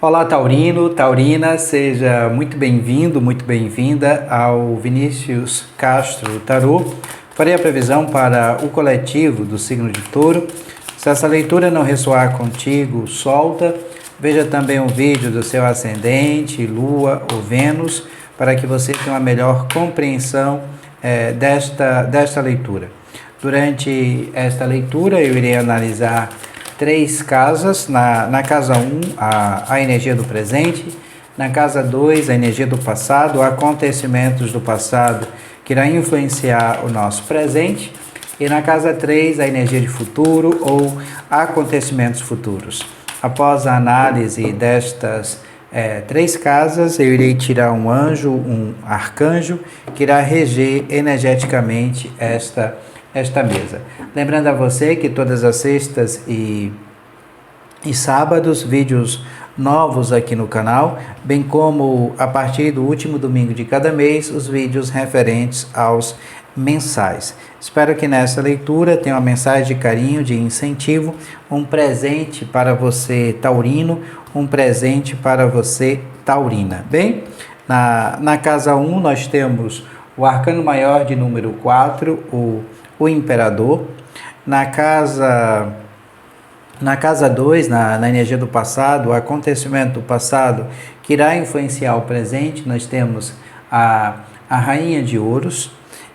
Olá, Taurino, Taurina, seja muito bem-vindo, muito bem-vinda ao Vinícius Castro Tarô. Farei a previsão para o coletivo do signo de Touro. Se essa leitura não ressoar contigo, solta. Veja também um vídeo do seu ascendente, Lua ou Vênus, para que você tenha uma melhor compreensão desta leitura. Durante esta leitura, eu irei analisar 3 casas. Na casa 1, a energia do presente. Na casa 2, a energia do passado, acontecimentos do passado que irá influenciar o nosso presente. E na casa 3, a energia de futuro ou acontecimentos futuros. Após a análise destas 3 casas, eu irei tirar um anjo, um arcanjo, que irá reger energeticamente esta mesa. Lembrando a você que todas as sextas e sábados, vídeos novos aqui no canal, bem como a partir do último domingo de cada mês, os vídeos referentes aos mensais. Espero que nessa leitura tenha uma mensagem de carinho, de incentivo, um presente para você taurino, um presente para você taurina. Bem, na casa 1 nós temos o arcano maior de número 4, o imperador. Na casa 2, na energia do passado, o acontecimento do passado que irá influenciar o presente, nós temos a rainha de ouros.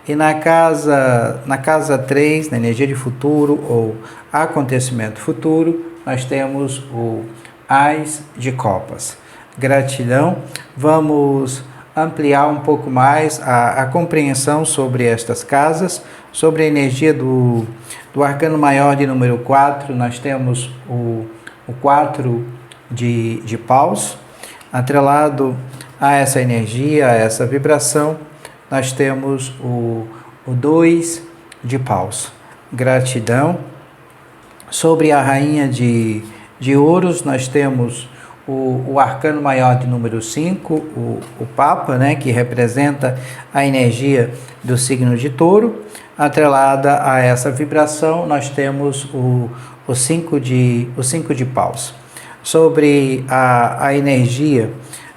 E na casa 3, na energia de futuro ou acontecimento futuro, nós temos o Ás de copas. Gratidão. Vamos ampliar um pouco mais a compreensão sobre estas casas, sobre a energia do arcano maior de número 4, nós temos o 4 de paus. Atrelado a essa energia, a essa vibração, nós temos o 2 de paus. Gratidão. Sobre a rainha de ouros, nós temos o arcano maior de número 5, o Papa, que representa a energia do signo de Touro. Atrelada a essa vibração, nós temos o 5 de paus. Sobre a energia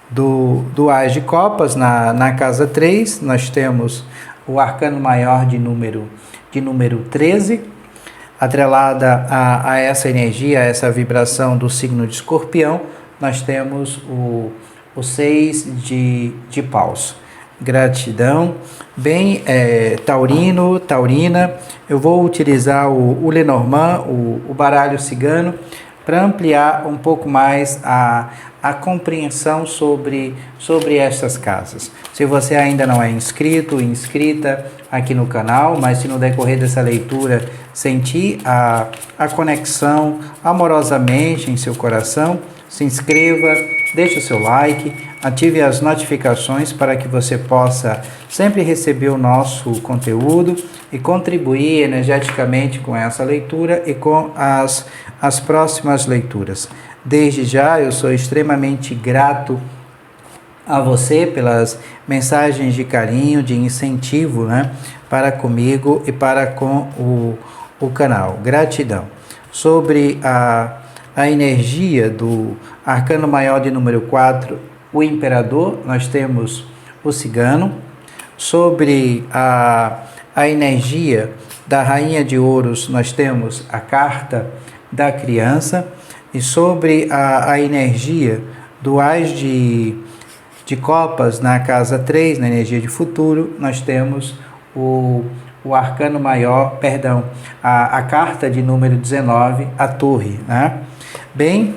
do Ás de copas, na casa 3, nós temos o arcano maior de número 13. Atrelada a essa energia, a essa vibração do signo de Escorpião, nós temos o 6 de paus. Gratidão. Bem, taurino, taurina, eu vou utilizar o Lenormand, o baralho cigano, para ampliar um pouco mais a compreensão sobre estas casas. Se você ainda não é inscrito, inscrita aqui no canal, mas se no decorrer dessa leitura sentir a conexão amorosamente em seu coração, se inscreva, deixe o seu like, ative as notificações para que você possa sempre receber o nosso conteúdo e contribuir energeticamente com essa leitura e com as próximas leituras. Desde já, eu sou extremamente grato a você pelas mensagens de carinho, de incentivo, para comigo e para com o canal. Gratidão. Sobre a energia do arcano maior de número 4, o imperador, nós temos o cigano. Sobre a energia da rainha de ouros, nós temos a carta da criança. E sobre a energia do Ás de copas, na casa 3, na energia de futuro, nós temos o arcano maior, a carta de número 19, a torre. Bem,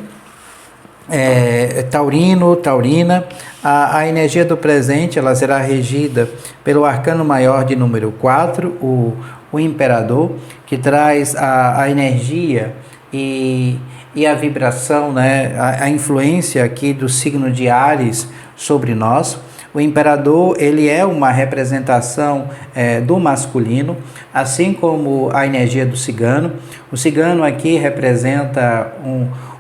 taurino, taurina, a energia do presente ela será regida pelo arcano maior de número 4, o imperador, que traz a energia e a vibração, a influência aqui do signo de Áries sobre nós. O imperador, ele é uma representação do masculino, assim como a energia do cigano. O cigano aqui representa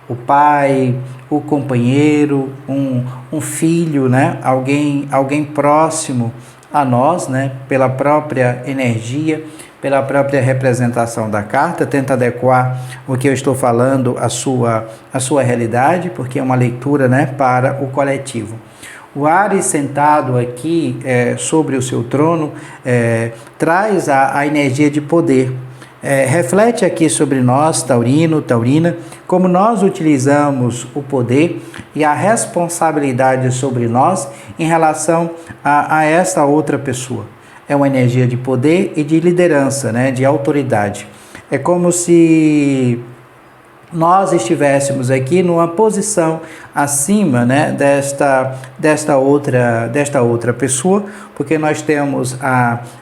o pai, o companheiro, um filho, alguém próximo a nós, pela própria energia, pela própria representação da carta, tenta adequar o que eu estou falando à sua realidade, porque é uma leitura, né, para o coletivo. O Áries sentado aqui sobre o seu trono traz a energia de poder. Reflete aqui sobre nós, taurino, taurina, como nós utilizamos o poder e a responsabilidade sobre nós em relação a essa outra pessoa. É uma energia de poder e de liderança, né, de autoridade. É como se nós estivéssemos aqui numa posição acima, né, desta outra pessoa, porque nós temos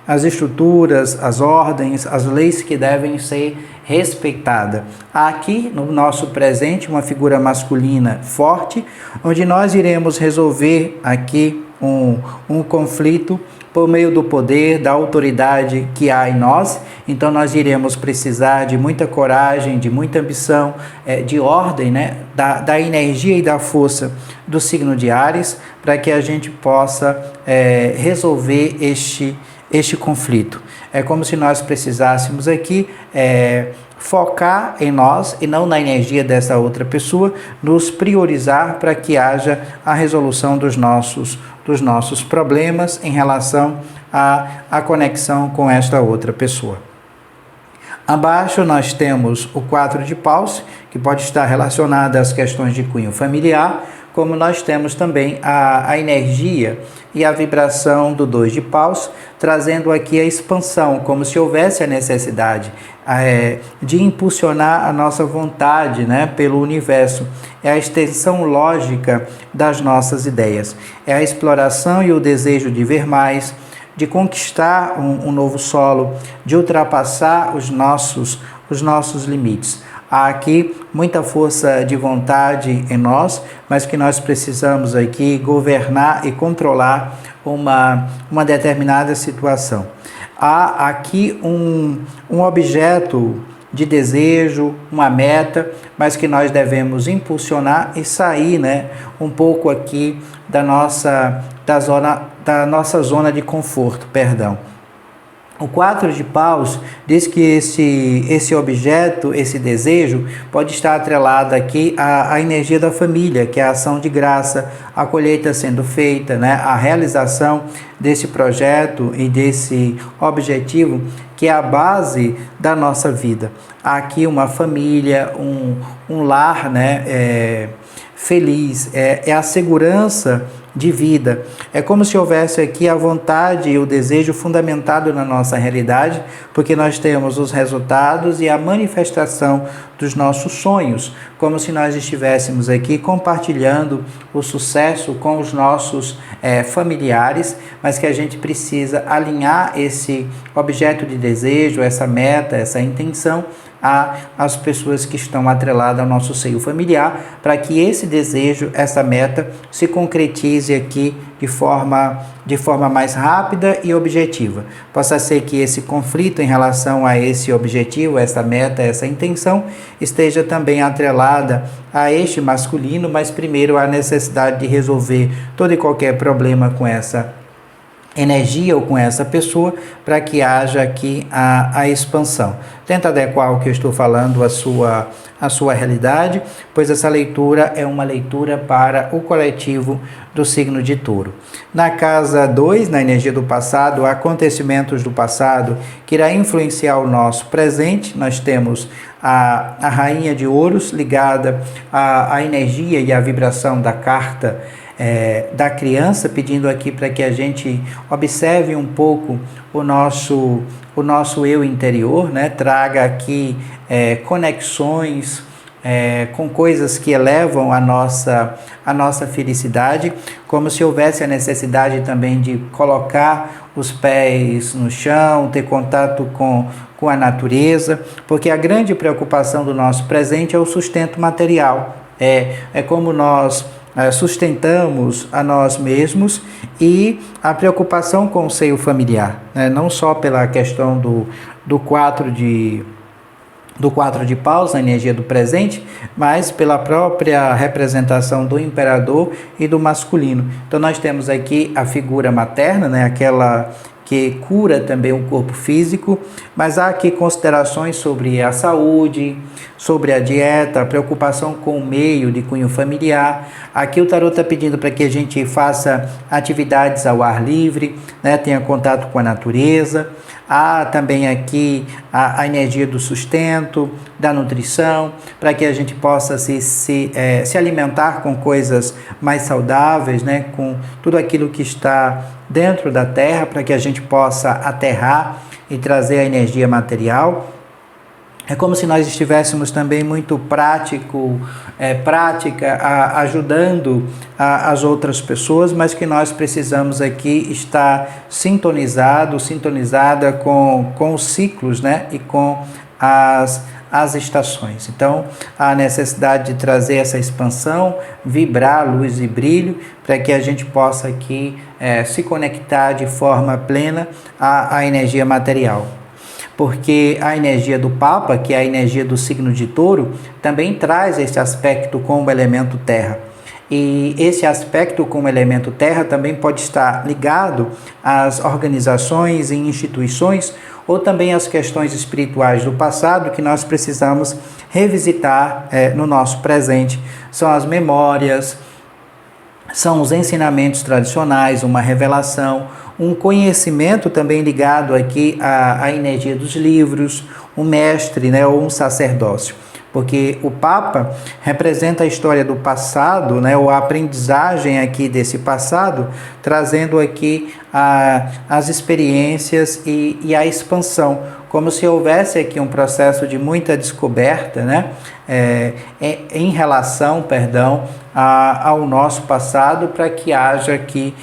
as estruturas, as ordens, as leis que devem ser respeitadas. Há aqui no nosso presente uma figura masculina forte, onde nós iremos resolver aqui um conflito por meio do poder, da autoridade que há em nós. Então nós iremos precisar de muita coragem, de muita ambição, de ordem, né? da energia e da força do signo de Áries, para que a gente possa resolver este conflito. É como se nós precisássemos aqui focar em nós e não na energia dessa outra pessoa, nos priorizar para que haja a resolução dos nossos problemas em relação à conexão com esta outra pessoa. Abaixo nós temos o 4 de paus, que pode estar relacionado às questões de cunho familiar, como nós temos também a energia e a vibração do 2 de paus, trazendo aqui a expansão, como se houvesse a necessidade de impulsionar a nossa vontade, né, pelo universo. É a extensão lógica das nossas ideias. É a exploração e o desejo de ver mais, de conquistar um novo solo, de ultrapassar os nossos limites. Há aqui muita força de vontade em nós, mas que nós precisamos aqui governar e controlar uma determinada situação. Há aqui um objeto de desejo, uma meta, mas que nós devemos impulsionar e sair, né, um pouco aqui da nossa zona de conforto, perdão. O 4 de paus diz que esse objeto, esse desejo, pode estar atrelado aqui à energia da família, que é a ação de graça, a colheita sendo feita, né? A realização desse projeto e desse objetivo, que é a base da nossa vida. Há aqui uma família, um lar, né? Feliz, é a segurança de vida. É como se houvesse aqui a vontade e o desejo fundamentado na nossa realidade, porque nós temos os resultados e a manifestação dos nossos sonhos, como se nós estivéssemos aqui compartilhando o sucesso com os nossos familiares, mas que a gente precisa alinhar esse objeto de desejo, essa meta, essa intenção, às pessoas que estão atreladas ao nosso seio familiar, para que esse desejo, essa meta, se concretize aqui de forma mais rápida e objetiva. Possa ser que esse conflito em relação a esse objetivo, essa meta, essa intenção, esteja também atrelada a este masculino, mas primeiro a necessidade de resolver todo e qualquer problema com essa energia ou com essa pessoa, para que haja aqui a expansão. Tenta adequar o que eu estou falando à sua realidade, pois essa leitura é uma leitura para o coletivo do signo de Touro. Na casa 2, na energia do passado, acontecimentos do passado que irá influenciar o nosso presente. Nós temos a Rainha de Ouros ligada à energia e à vibração da carta da criança, pedindo aqui para que a gente observe um pouco o nosso eu interior, né? Traga aqui conexões com coisas que elevam a nossa felicidade, como se houvesse a necessidade também de colocar os pés no chão, ter contato com a natureza, porque a grande preocupação do nosso presente é o sustento material. É como nós sustentamos a nós mesmos, e a preocupação com o seio familiar, né? Não só pela questão do 4 de paus, a energia do presente, mas pela própria representação do imperador e do masculino. Então nós temos aqui a figura materna, né? Aquela que cura também o corpo físico, mas há aqui considerações sobre a saúde, sobre a dieta, a preocupação com o meio de cunho familiar. Aqui o tarot está pedindo para que a gente faça atividades ao ar livre, né, tenha contato com a natureza. Há também aqui a energia do sustento, da nutrição, para que a gente possa se alimentar com coisas mais saudáveis, né? Com tudo aquilo que está dentro da terra, para que a gente possa aterrar e trazer a energia material. É como se nós estivéssemos também muito ajudando as outras pessoas, mas que nós precisamos aqui estar sintonizada com os ciclos, né? E com as estações. Então, há necessidade de trazer essa expansão, vibrar luz e brilho, para que a gente possa aqui se conectar de forma plena à energia material. Porque a energia do Papa, que é a energia do signo de Touro, também traz esse aspecto com o elemento terra. E esse aspecto com o elemento terra também pode estar ligado às organizações e instituições, ou também às questões espirituais do passado que nós precisamos revisitar no nosso presente. São as memórias, são os ensinamentos tradicionais, uma revelação, um conhecimento também ligado aqui à energia dos livros, um mestre, né, ou um sacerdócio. Porque o Papa representa a história do passado, né, ou a aprendizagem aqui desse passado, trazendo aqui as experiências e a expansão, como se houvesse aqui um processo de muita descoberta, né, em relação, ao nosso passado, para que haja aqui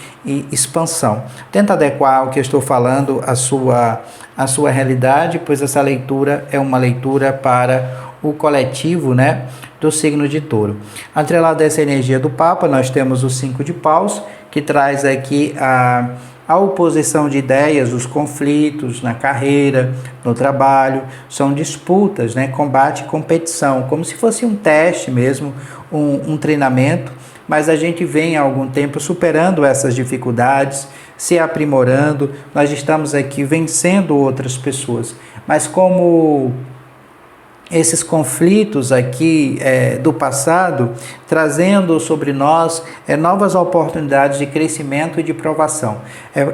expansão. Tenta adequar o que eu estou falando à sua realidade, pois essa leitura é uma leitura para o coletivo, né, do signo de Touro. Atrelado a essa energia do Papa, nós temos o 5 de paus, que traz aqui a oposição de ideias, os conflitos na carreira, no trabalho, são disputas, né, combate e competição, como se fosse um teste mesmo, um treinamento, mas a gente vem há algum tempo superando essas dificuldades, se aprimorando, nós estamos aqui vencendo outras pessoas, mas como esses conflitos aqui do passado, trazendo sobre nós novas oportunidades de crescimento e de provação.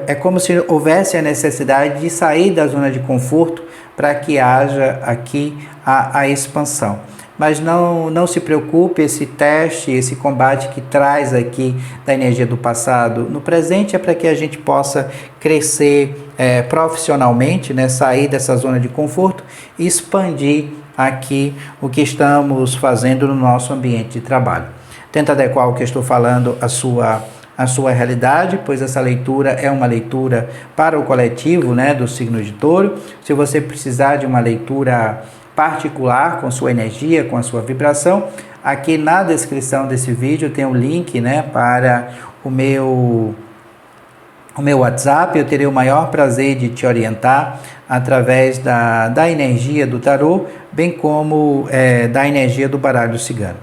É como se houvesse a necessidade de sair da zona de conforto para que haja aqui a expansão. Mas não se preocupe, esse teste, esse combate que traz aqui da energia do passado no presente é para que a gente possa crescer profissionalmente, né, sair dessa zona de conforto e expandir aqui o que estamos fazendo no nosso ambiente de trabalho. Tenta adequar o que eu estou falando à sua realidade, pois essa leitura é uma leitura para o coletivo, né, do signo de Touro. Se você precisar de uma leitura particular com sua energia, com a sua vibração, aqui na descrição desse vídeo tem um link, né, para o meu WhatsApp. Eu terei o maior prazer de te orientar através da energia do tarô, bem como da energia do baralho cigano.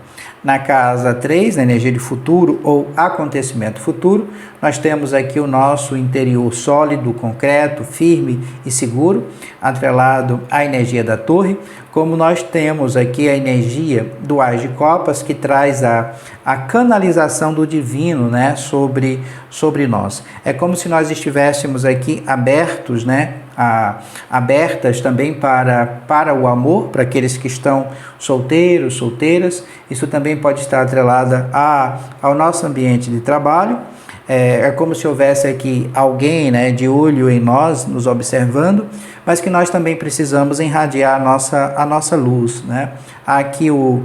Na casa 3, na energia de futuro ou acontecimento futuro, nós temos aqui o nosso interior sólido, concreto, firme e seguro, atrelado à energia da torre, como nós temos aqui a energia do Ás de Copas, que traz a canalização do divino, né, sobre nós. É como se nós estivéssemos aqui abertos, né, abertas também para o amor, para aqueles que estão solteiros, solteiras. Isso também pode estar atrelada ao nosso ambiente de trabalho. É como se houvesse aqui alguém, né, de olho em nós, nos observando, mas que nós também precisamos irradiar a nossa luz, né? Há aqui o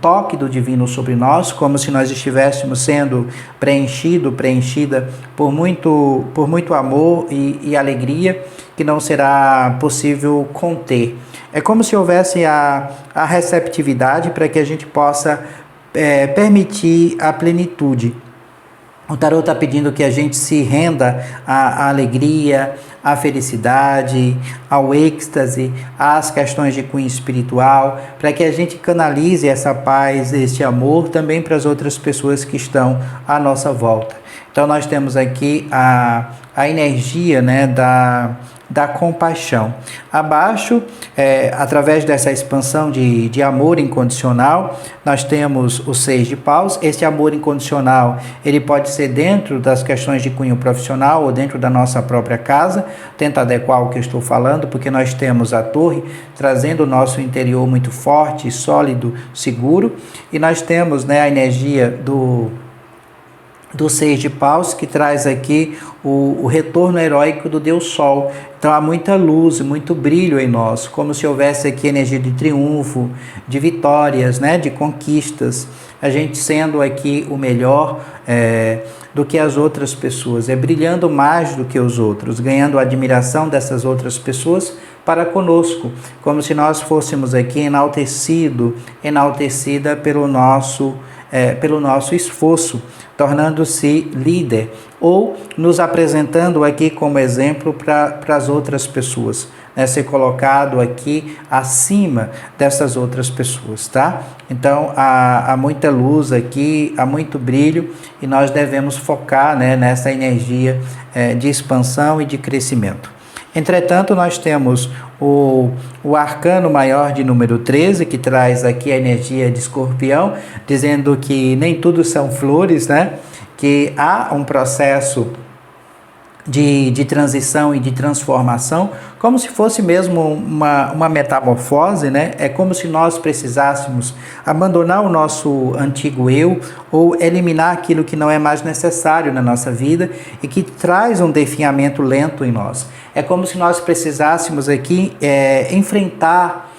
toque do divino sobre nós, como se nós estivéssemos sendo preenchida por muito amor e alegria, que não será possível conter. É como se houvesse a receptividade para que a gente possa permitir a plenitude. O tarot está pedindo que a gente se renda à alegria, à felicidade, ao êxtase, às questões de cunho espiritual, para que a gente canalize essa paz, este amor também para as outras pessoas que estão à nossa volta. Então nós temos aqui a energia, né, da compaixão. Abaixo, através dessa expansão de amor incondicional, nós temos o 6 de paus. Esse amor incondicional, ele pode ser dentro das questões de cunho profissional ou dentro da nossa própria casa. Tenta adequar o que eu estou falando, porque nós temos a torre trazendo o nosso interior muito forte, sólido, seguro, e nós temos, né, a energia do 6 de paus, que traz aqui o retorno heróico do Deus Sol. Então há muita luz, muito brilho em nós, como se houvesse aqui energia de triunfo, de vitórias, né, de conquistas. A gente sendo aqui o melhor do que as outras pessoas, brilhando mais do que os outros, ganhando a admiração dessas outras pessoas para conosco, como se nós fôssemos aqui enaltecida pelo nosso esforço, tornando-se líder, ou nos apresentando aqui como exemplo para as outras pessoas, né? Ser colocado aqui acima dessas outras pessoas, tá? Então há muita luz aqui, há muito brilho, e nós devemos focar, né, nessa energia de expansão e de crescimento. Entretanto, nós temos o arcano maior de número 13, que traz aqui a energia de Escorpião, dizendo que nem tudo são flores, né? Que há um processo de transição e de transformação, como se fosse mesmo uma metamorfose, né? É como se nós precisássemos abandonar o nosso antigo eu ou eliminar aquilo que não é mais necessário na nossa vida e que traz um definhamento lento em nós. É como se nós precisássemos aqui enfrentar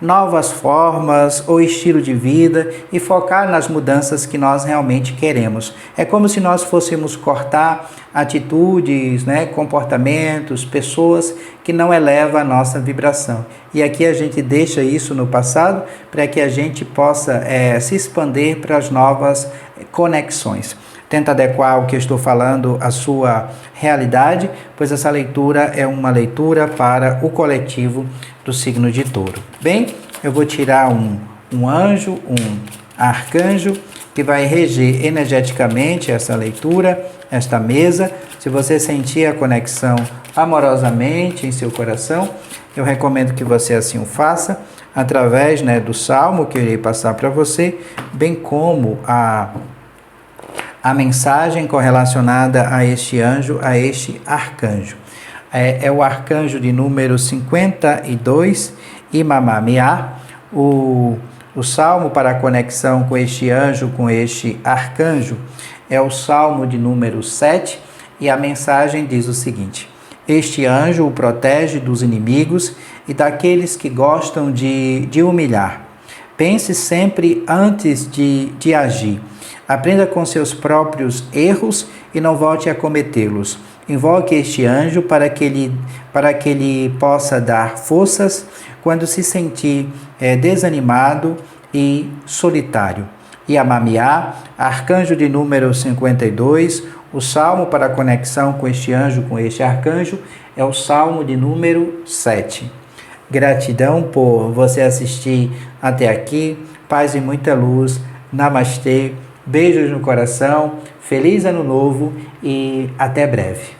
novas formas ou estilo de vida e focar nas mudanças que nós realmente queremos. É como se nós fôssemos cortar atitudes, né, comportamentos, pessoas que não elevam a nossa vibração. E aqui a gente deixa isso no passado para que a gente possa se expandir para as novas conexões. Tenta adequar o que eu estou falando à sua realidade, pois essa leitura é uma leitura para o coletivo do signo de Touro. Bem, eu vou tirar um anjo, um arcanjo, que vai reger energeticamente essa leitura, esta mesa. Se você sentir a conexão amorosamente em seu coração, eu recomendo que você assim o faça, através, né, do salmo que eu irei passar para você, bem como a mensagem correlacionada a este anjo, a este arcanjo. É o arcanjo de número 52, Imamamiá. O salmo para a conexão com este anjo, com este arcanjo, é o salmo de número 7, e a mensagem diz o seguinte: este anjo o protege dos inimigos e daqueles que gostam de humilhar. Pense sempre antes de agir. Aprenda com seus próprios erros e não volte a cometê-los. Invoque este anjo para que ele possa dar forças quando se sentir desanimado e solitário. Yamamiá, arcanjo de número 52, o salmo para a conexão com este anjo, com este arcanjo, é o salmo de número 7. Gratidão por você assistir até aqui. Paz e muita luz. Namastê. Beijos no coração. Feliz Ano Novo e até breve.